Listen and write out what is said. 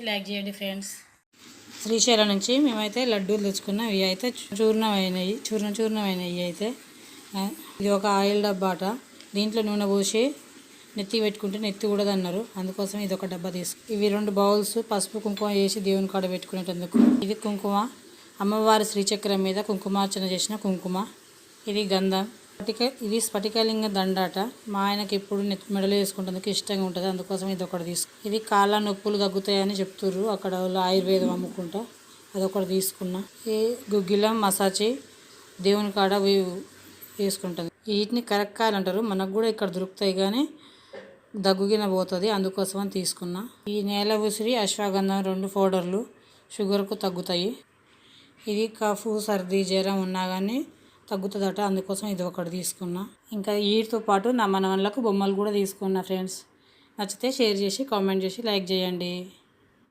Like చేయండి friends. Srisailam నుంచి మేమైతే లడ్డూలు తెచ్చుకున్నాం. ఇవి అయితే చూర్ణమైనవి, చూర్ణమైనవి అయితే. ఇది ఒక ఆయిల్ డబ్బాట. దీంట్లో నూనె పోసి నెత్తి పెట్టుకుంటే నెత్తి కూడదన్నారు, అందుకోసం ఇది ఒక డబ్బా ఇవి 2 బౌల్స్ పసుపు కుంకుమ వేసి దేవుని కాడ పెట్టుకునేటందుకు. ఇది కుంకుమ, అమ్మవారి శ్రీచక్రం మీద కుంకుమార్చన చేసిన కుంకుమ. ఇది గంధం. ఇది స్ఫటికలింగ దండాట. మా ఆయనకి ఎప్పుడు మెడలో వేసుకుంటందుకు ఇష్టంగా ఉంటుంది, అందుకోసం ఇది ఒకటి ఇది కాళ్ళ నొప్పులు తగ్గుతాయని చెప్తుర్రు అక్కడ వాళ్ళు ఆయుర్వేదం అమ్ముకుంటా. అదొకటి తీసుకున్నా. ఈ గుగ్గిలం మసాచి దేవుని కాడ వేసుకుంటుంది. వీటిని కరక్కాయలు అంటారు, మనకు కూడా ఇక్కడ దొరుకుతాయి కానీ దగ్గుగిన పోతుంది, అందుకోసం అని తీసుకున్నా. ఈ నేల ఉసిరి అశ్వగంధం 2 పౌడర్లు షుగర్కు తగ్గుతాయి. ఇది కఫ్ సర్ది జ్వరం ఉన్నా కానీ తగ్గుతుందట, అందుకోసం ఇది ఒకటి తీసుకున్నా. ఇంకా వీటితో పాటు నా మనవళ్ళకు బొమ్మలు కూడా తీసుకున్నా ఫ్రెండ్స్. నచ్చితే షేర్ చేసి కామెంట్ చేసి లైక్ చేయండి.